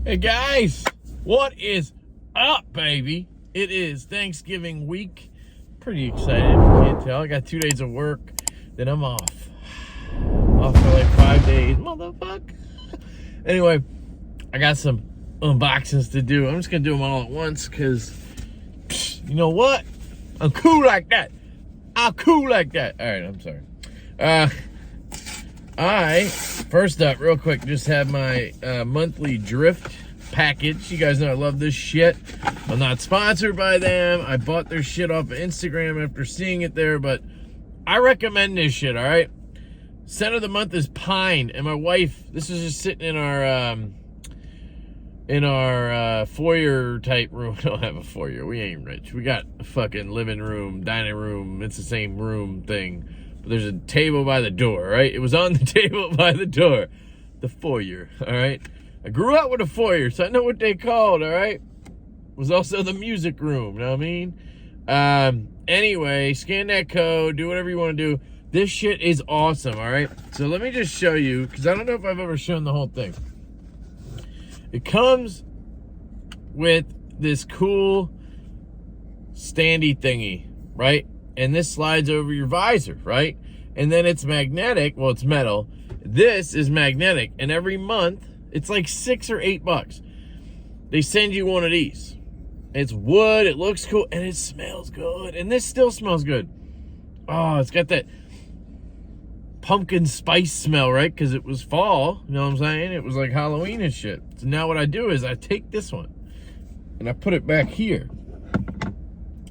Hey guys, what is up, baby? It is Thanksgiving week. Pretty excited, if you can't tell. I got 2 days of work, then I'm off. Off for like 5 days, motherfucker. Anyway, I got some unboxings to do. I'm just gonna do them all at once, because you know what? I'm cool like that. I'm cool like that. All right, I'm sorry. First up, real quick, just have my monthly drift package. You guys know I love this shit. I'm not sponsored by them. I bought their shit off of Instagram after seeing it there, but I recommend this shit, all right? Scent of the month is pine, and my wife, this is just sitting in our foyer type room. We don't have a foyer. We ain't rich. We got a fucking living room, dining room. It's the same room thing. But there's a table by the door, right? It was on the table by the door. The foyer, all right? I grew up with a foyer, so I know what they called, all right? It was also the music room, you know what I mean? Anyway, scan that code, do whatever you want to do. This shit is awesome, all right? So let me just show you, because I don't know if I've ever shown the whole thing. It comes with this cool standy thingy, right? And this slides over your visor, right? And then it's magnetic. Well, it's metal. This is magnetic. And every month, it's like $6 or $8. They send you one of these. It's wood. It looks cool. And it smells good. And this still smells good. Oh, it's got that pumpkin spice smell, right? Because it was fall. You know what I'm saying? It was like Halloween and shit. So now what I do is I take this one. And I put it back here.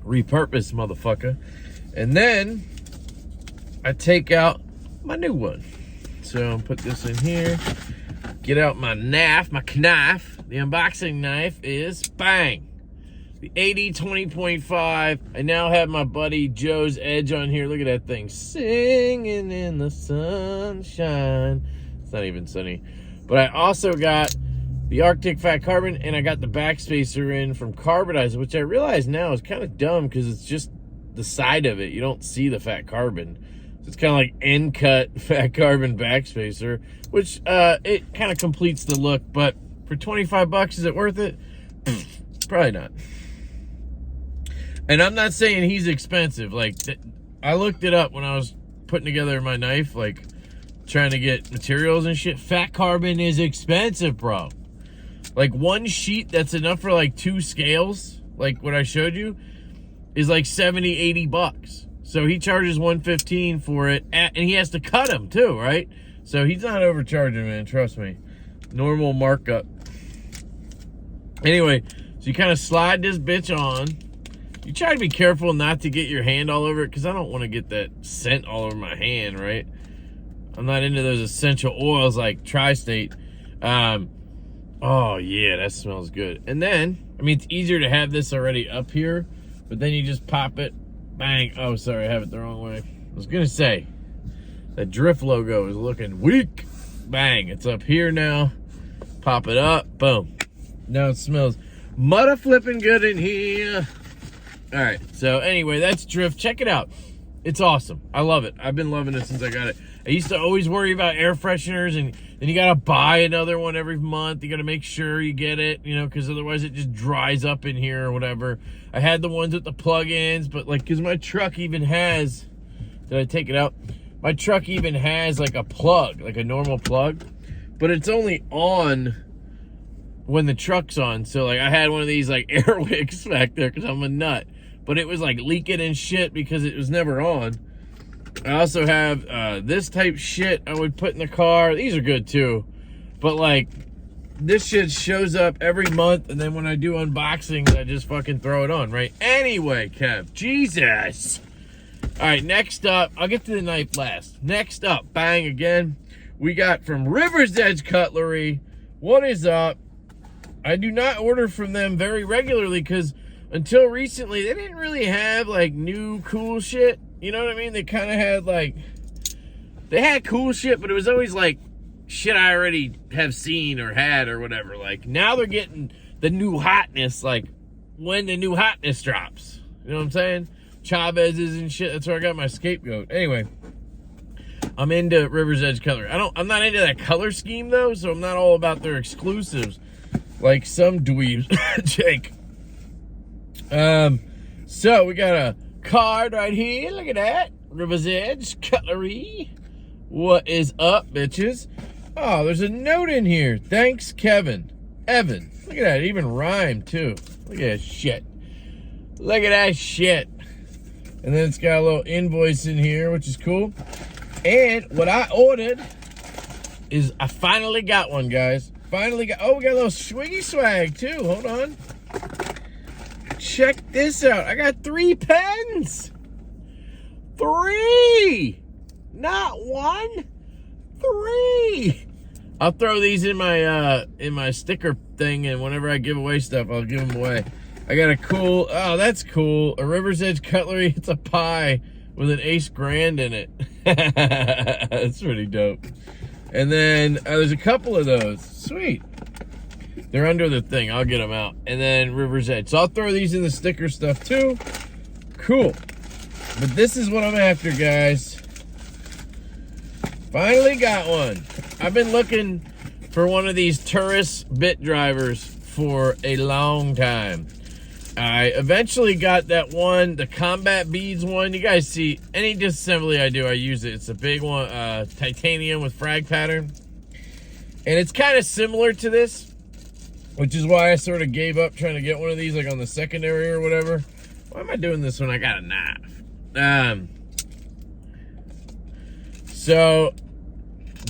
Repurpose, motherfucker. And then I take out my new one. So I'll put this in here. Get out my knife, my knife. The unboxing knife is bang. The AD 20.5. I now have my buddy Joe's Edge on here. Look at that thing. Singing in the sunshine. It's not even sunny. But I also got the Arctic Fat Carbon, and I got the backspacer in from Carbonizer, which I realize now is kind of dumb because it's just the side of it. You don't see the fat carbon. So it's kind of like end cut fat carbon backspacer, which it kind of completes the look. But for 25 bucks, is it worth it? Probably not. And I'm not saying he's expensive. Like, I looked it up when I was putting together my knife, like trying to get materials and shit. Fat carbon is expensive, bro. Like one sheet that's enough for like 2 scales, like what I showed you, is like 70, 80 bucks. So he charges $115 for it, and he has to cut them too, right? So he's not overcharging, man, trust me. Normal markup. Anyway, so you kind of slide this bitch on. You try to be careful not to get your hand all over it, because I don't want to get that scent all over my hand, right? I'm not into those essential oils like Tri-State. Oh, yeah, that smells good. And then, I mean, it's easier to have this already up here, but then you just pop it, bang. Oh, sorry, I have it the wrong way. I was going to say, that drift logo is looking weak. Bang, it's up here now. Pop it up, boom. Now it smells mudda flipping good in here. All right, so anyway, that's drift. Check it out. It's awesome. I love it. I've been loving it since I got it. I used to always worry about air fresheners, and then you got to buy another one every month. You got to make sure you get it, you know, because otherwise it just dries up in here or whatever. I had the ones with the plug-ins, but like, because my truck even has, did I take it out? My truck even has like a plug, like a normal plug, but it's only on when the truck's on. So like I had one of these like air wicks back there because I'm a nut, but it was like leaking and shit because it was never on. I also have this type shit I would put in the car. These are good too. But like, this shit shows up every month, and then when I do unboxings, I just fucking throw it on, right? Anyway, Kev, Jesus. All right, next up, I'll get to the knife last. Next up, bang again, we got from River's Edge Cutlery. What is up? I do not order from them very regularly because until recently, they didn't really have like new cool shit. You know what I mean? They kind of had like, they had cool shit, but it was always like shit I already have seen or had or whatever. Like now they're getting the new hotness, like when the new hotness drops. You know what I'm saying? Chavez's and shit. That's where I got my scapegoat. Anyway, I'm into River's Edge Cutlery. I'm not into that color scheme though, so I'm not all about their exclusives. like some dweebs. Jake. So we got a card right here. Look at that. River's Edge Cutlery. What is up, bitches? Oh, there's a note in here. Thanks, Kevin. Evan. Look at that. It even rhymed, too. Look at that shit. Look at that shit. And then it's got a little invoice in here, which is cool. And what I ordered is I finally got one, guys. Finally got... Oh, we got a little swiggy swag, too. Hold on. Check this out. I got 3 pens. 3. Not 1. 3. I'll throw these in my sticker thing, and whenever I give away stuff, I'll give them away. I got a cool, oh, that's cool. A River's Edge Cutlery. It's a pie with an Ace Grand in it. That's pretty dope. And then there's a couple of those. Sweet. They're under the thing. I'll get them out. And then River's Edge. So I'll throw these in the sticker stuff too. Cool. But this is what I'm after, guys. Finally got one. I've been looking for one of these tourist bit drivers for a long time. I eventually got that one, the Combat Beads one. You guys see, any disassembly I do, I use it. It's a big one, titanium with frag pattern. And it's kind of similar to this, which is why I sort of gave up trying to get one of these, like on the secondary or whatever. Why am I doing this when I got a knife?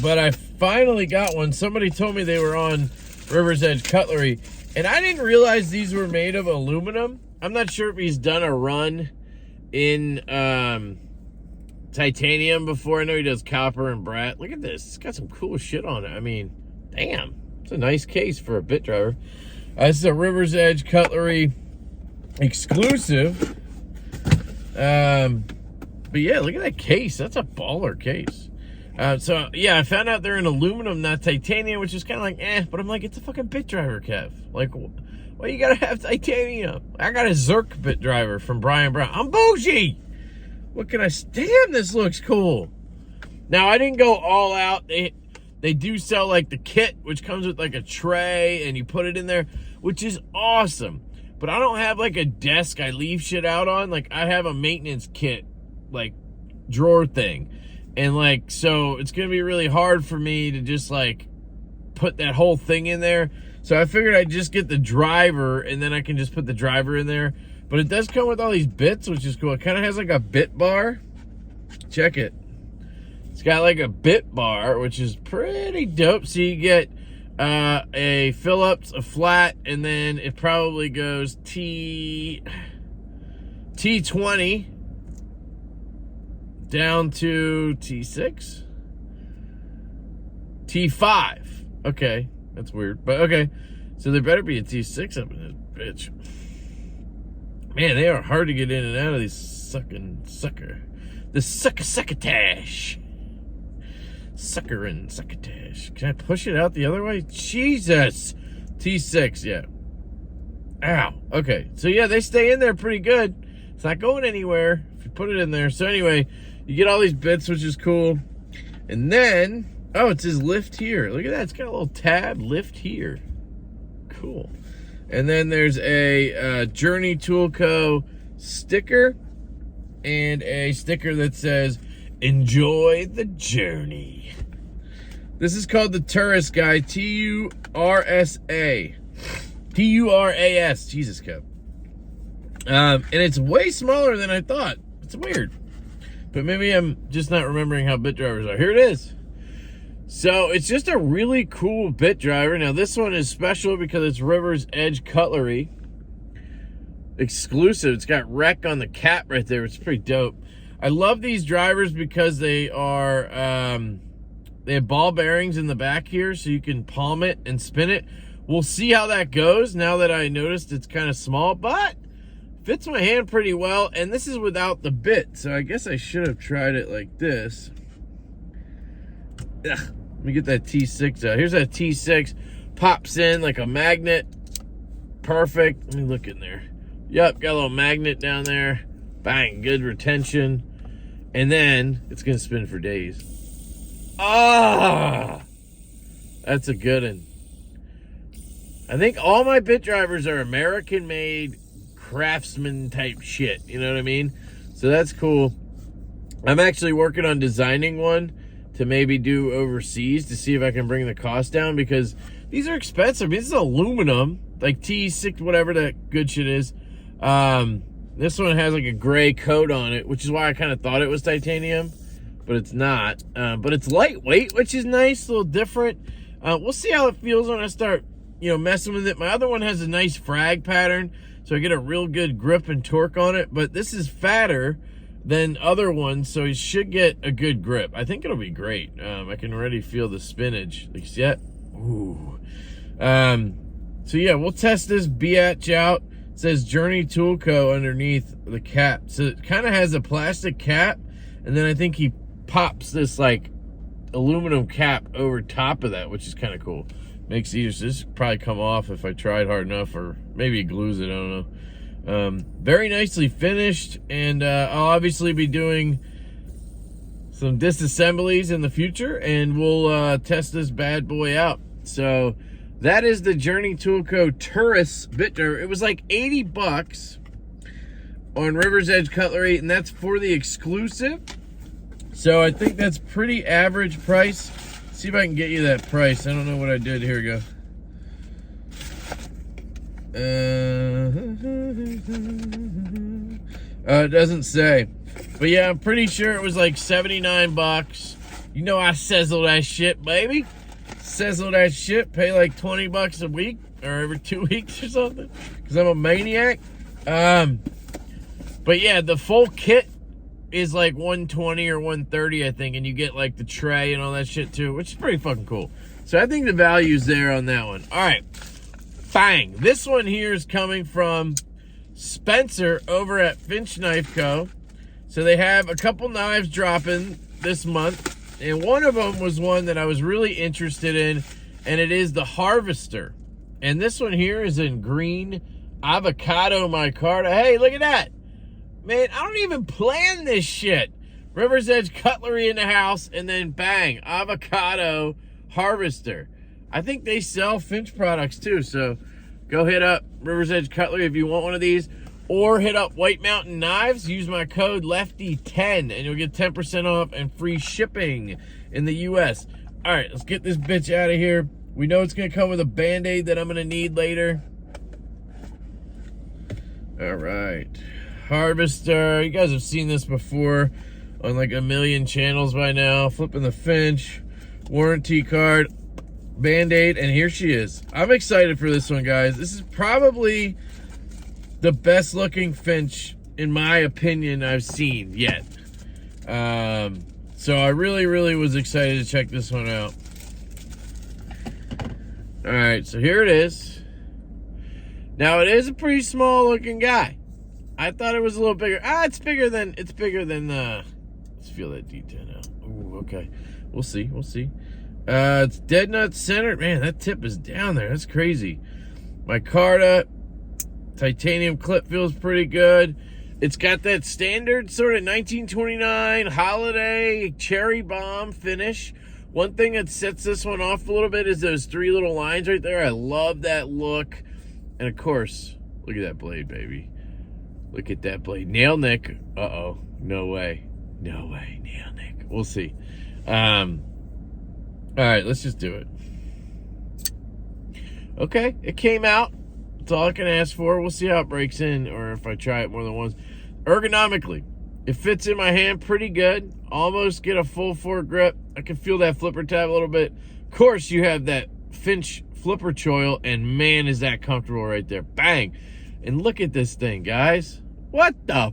But I finally got one. Somebody told me they were on River's Edge Cutlery, and I didn't realize these were made of aluminum. I'm not sure if he's done a run in titanium before. I know he does copper and brass. Look at this. It's got some cool shit on it. I mean, damn. It's a nice case for a bit driver. This is a River's Edge Cutlery exclusive. But yeah, look at that case. That's a baller case. So yeah, I found out they're in aluminum, not titanium, which is kind of like, but I'm like, it's a fucking bit driver, Kev. Like, why you gotta have titanium? I got a Zerk bit driver from Brian Brown. I'm bougie. What can I, damn, this looks cool. Now, I didn't go all out. They do sell like the kit, which comes with like a tray and you put it in there, which is awesome. But I don't have like a desk I leave shit out on. Like, I have a maintenance kit, like drawer thing. And like, so it's going to be really hard for me to just like put that whole thing in there. So I figured I'd just get the driver and then I can just put the driver in there. But it does come with all these bits, which is cool. It kind of has like a bit bar. Check it. It's got like a bit bar, which is pretty dope. So you get a Phillips, a flat, and then it probably goes T20 down to T6, T5. Okay, that's weird, but okay. So there better be a T6 up in this bitch. Man, they are hard to get in and out of these succotash. Succotash. Can I push it out the other way? Jesus. T6, yeah. Ow. Okay. So yeah, they stay in there pretty good. It's not going anywhere if you put it in there. So anyway, you get all these bits, which is cool. And then, oh, it says lift here. Look at that. It's got a little tab, lift here. Cool. And then there's a Journey Tool Co. sticker and a sticker that says, enjoy the journey. This is called the Tourist Guide, T-U-R-S-A. T-U-R-A-S. Jesus, Kev. And it's way smaller than I thought. It's weird. But maybe I'm just not remembering how bit drivers are. Here it is. So it's just a really cool bit driver. Now this one is special because it's River's Edge Cutlery. Exclusive. It's got rec on the cap right there. It's pretty dope. I love these drivers because they are, they have ball bearings in the back here so you can palm it and spin it. We'll see how that goes now that I noticed it's kind of small, but fits my hand pretty well. And this is without the bit, so I guess I should have tried it like this. Ugh, let me get that T6 out. Here's that T6. Pops in like a magnet. Perfect. Let me look in there. Yep, got a little magnet down there. Bang, good retention. And then it's going to spin for days. Ah! That's a good one. I think all my bit drivers are American-made, craftsman type shit. You know what I mean? So that's cool. I'm actually working on designing one to maybe do overseas to see if I can bring the cost down, because these are expensive. This is aluminum, like T6, whatever that good shit is. This one has like a gray coat on it, which is why I kind of thought it was titanium, but it's not. But it's lightweight, which is nice, a little different. We'll see how it feels when I start, messing with it. My other one has a nice frag pattern, so I get a real good grip and torque on it. But this is fatter than other ones, so you should get a good grip. I think it'll be great. I can already feel the spinach. Like, see that? Ooh. So yeah, we'll test this biatch out. It says Journey Tool Co. underneath the cap. So it kind of has a plastic cap, and then I think he pops this like aluminum cap over top of that, which is kind of cool. Makes it easier. So this would probably come off if I tried hard enough, or maybe he glues it, I don't know. Very nicely finished, and I'll obviously be doing some disassemblies in the future, and we'll test this bad boy out. So that is the Journey Tool Co. Turris bit driver. It was like 80 bucks on River's Edge Cutlery, and that's for the exclusive. So I think that's pretty average price. See if I can get you that price. I don't know what I did. Here we go. It doesn't say. But yeah, I'm pretty sure it was like 79 bucks. You know I sizzle that shit, baby. Sizzle that shit. Pay like 20 bucks a week or every 2 weeks or something, because I'm a maniac. But yeah, the full kit is like 120 or 130, I think, and you get like the tray and all that shit too, which is pretty fucking cool. So I think the value's there on that one. All right, bang. This one here is coming from Spencer over at Finch Knife Co. So they have a couple knives dropping this month, and one of them was one that I was really interested in, and it is the Harvester. And this one here is in green avocado micarta. Hey, look at that. Man, I don't even plan this shit. River's Edge Cutlery in the house, and then bang, avocado Harvester. I think they sell Finch products too, so go hit up River's Edge Cutlery if you want one of these, or hit up White Mountain Knives. Use my code LEFTY10 and you'll get 10% off and free shipping in the US. All right, let's get this bitch out of here. We know it's gonna come with a Band-Aid that I'm gonna need later. All right. Harvester, you guys have seen this before on like a million channels by now. Flipping the Finch, warranty card, Band-Aid, and here she is. I'm excited for this one, guys. This is probably the best looking Finch, in my opinion, I've seen yet. So I really was excited to check this one out. All right, so here it is. Now it is a pretty small looking guy. I thought it was a little bigger. It's bigger than, let's feel that detail now. Ooh, okay. We'll see. It's dead nut centered. Man, that tip is down there. That's crazy. Micarta, titanium clip feels pretty good. It's got that standard sort of 1929 holiday cherry bomb finish. One thing that sets this one off a little bit is those three little lines right there. I love that look. And of course, look at that blade, baby. Look at that blade. Nail nick. Uh-oh. No way. Nail nick. We'll see. All right, let's just do it. Okay, it came out. That's all I can ask for. We'll see how it breaks in, or if I try it more than once. Ergonomically, it fits in my hand pretty good. Almost get a full fork grip. I can feel that flipper tab a little bit. Of course, you have that Finch flipper choil, and man, is that comfortable right there. Bang. And look at this thing, guys. What the?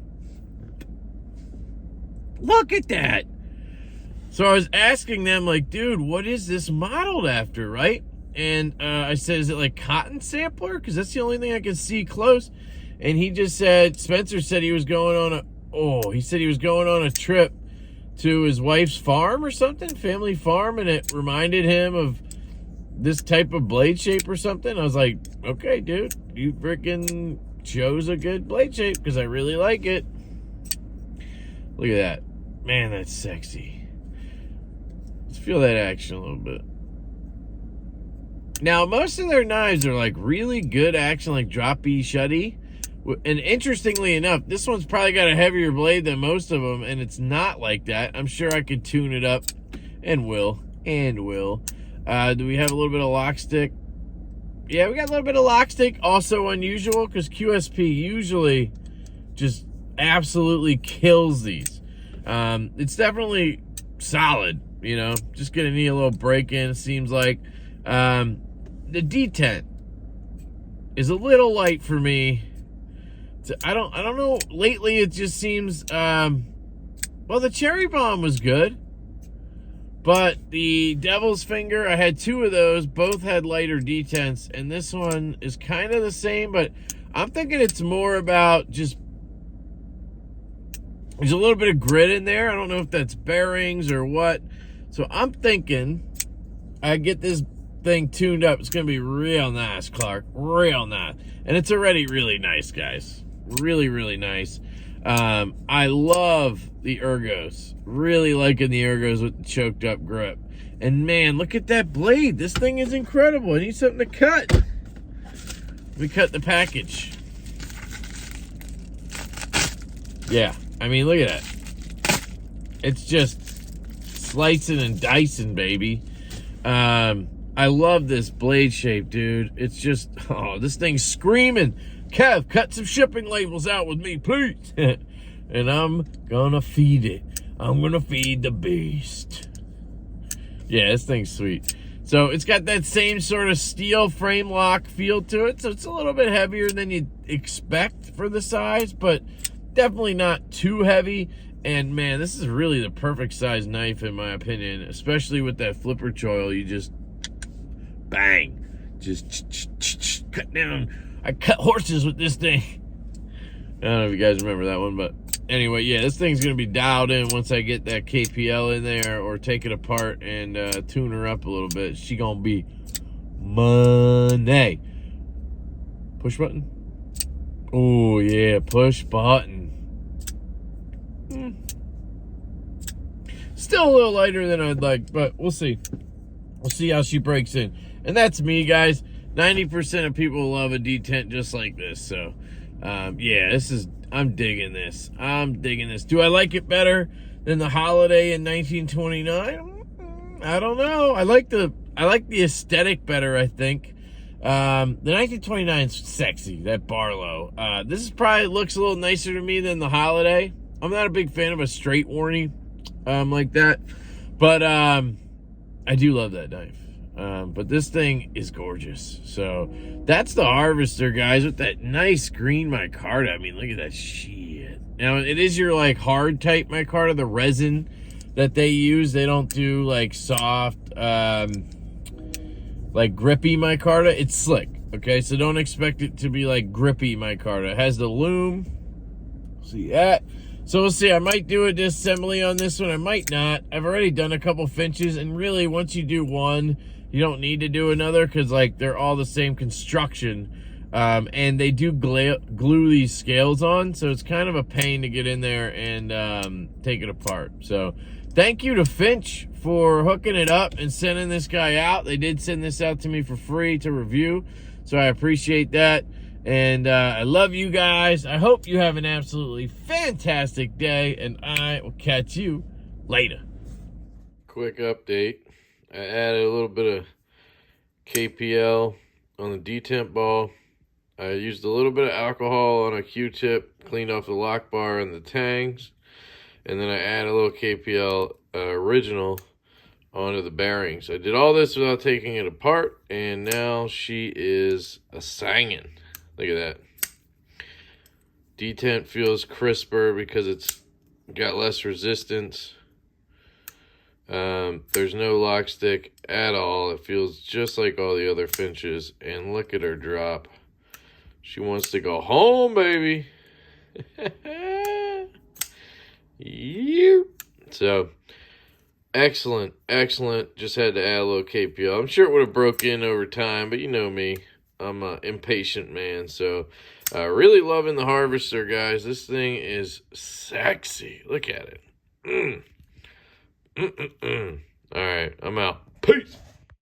Look at that. So I was asking them, like, dude, what is this modeled after, right? And I said, is it like cotton sampler? Because that's the only thing I can see close. And he just said, Spencer said he was going on a trip to his wife's farm or something, family farm, and it reminded him of this type of blade shape or something. I was like, okay, dude, you freaking chose a good blade shape, because I really like it. Look at that. Man, that's sexy. Let's feel that action a little bit. Now, most of their knives are like really good action, like drop-y, shutty. And interestingly enough, this one's probably got a heavier blade than most of them, and it's not like that. I'm sure I could tune it up, and will. Do we have a little bit of lock stick? Yeah, we got a little bit of lock stick. Also unusual, because QSP usually just absolutely kills these. It's definitely solid, you know. Just gonna need a little break in, it seems like. The detent is a little light for me. I don't know. Lately, it just seems. Well, the cherry bomb was good, but the devil's finger, I had 2 of those. Both had lighter detents, and this one is kind of the same. But I'm thinking it's more about just. There's a little bit of grit in there. I don't know if that's bearings or what. So I'm thinking I get this thing tuned up. It's going to be real nice, Clark. Real nice. And it's already really nice, guys. Really, really nice. I love the ergos. Really liking the ergos with the choked up grip. And man, look at that blade. This thing is incredible. I need something to cut. Let me cut the package. Yeah. I mean, look at that. It's just slicing and dicing, baby. I love this blade shape, dude. It's just, oh, this thing's screaming. Kev, cut some shipping labels out with me, please. And I'm gonna feed it. I'm gonna feed the beast. Yeah, this thing's sweet. So it's got that same sort of steel frame lock feel to it. So it's a little bit heavier than you'd expect for the size, but definitely not too heavy. And man, this is really the perfect size knife in my opinion, especially with that flipper choil. You just bang, just cut down. I cut horses with this thing. I don't know if you guys remember that one, but anyway, yeah, this thing's gonna be dialed in once I get that KPL in there or take it apart and tune her up a little bit. She gonna be money. Push button. Oh yeah, push button. Still a little lighter than I'd like, but we'll see. We'll see how she breaks in. And that's me, guys. 90% of people love a detent just like this. So, yeah, I'm digging this. I'm digging this. Do I like it better than the Holiday in 1929? I don't know. I like the aesthetic better, I think. The 1929 is sexy, that Barlow. This is probably looks a little nicer to me than the Holiday. I'm not a big fan of a straight warny like that, but I do love that knife. But this thing is gorgeous. So that's the Harvester, guys, with that nice green micarta. I mean, look at that shit. Now, it is your like hard type micarta, the resin that they use. They don't do like soft, like grippy micarta. It's slick, okay? So don't expect it to be like grippy micarta. It has the loom. See that? So we'll see. I might do a disassembly on this one. I might not. I've already done a couple Finches, and really, once you do one, you don't need to do another because, like, they're all the same construction. And they do glue these scales on, so it's kind of a pain to get in there and take it apart. So thank you to Finch for hooking it up and sending this guy out. They did send this out to me for free to review, so I appreciate that. And I love you guys. I hope you have an absolutely fantastic day, and I will catch you later. Quick update. I added a little bit of KPL on the detent ball. I used a little bit of alcohol on a Q-tip, cleaned off the lock bar and the tangs, and then I added a little KPL original onto the bearings. I did all this without taking it apart, and now she is a singing. Look at that. Detent feels crisper because it's got less resistance. There's no lock stick at all. It feels just like all the other Finches. And look at her drop. She wants to go home, baby. So, excellent, excellent. Just had to add a little KPL. I'm sure it would have broke in over time, but you know me. I'm an impatient man. So, really loving the Harvester, guys. This thing is sexy. Look at it. All right, I'm out. Peace.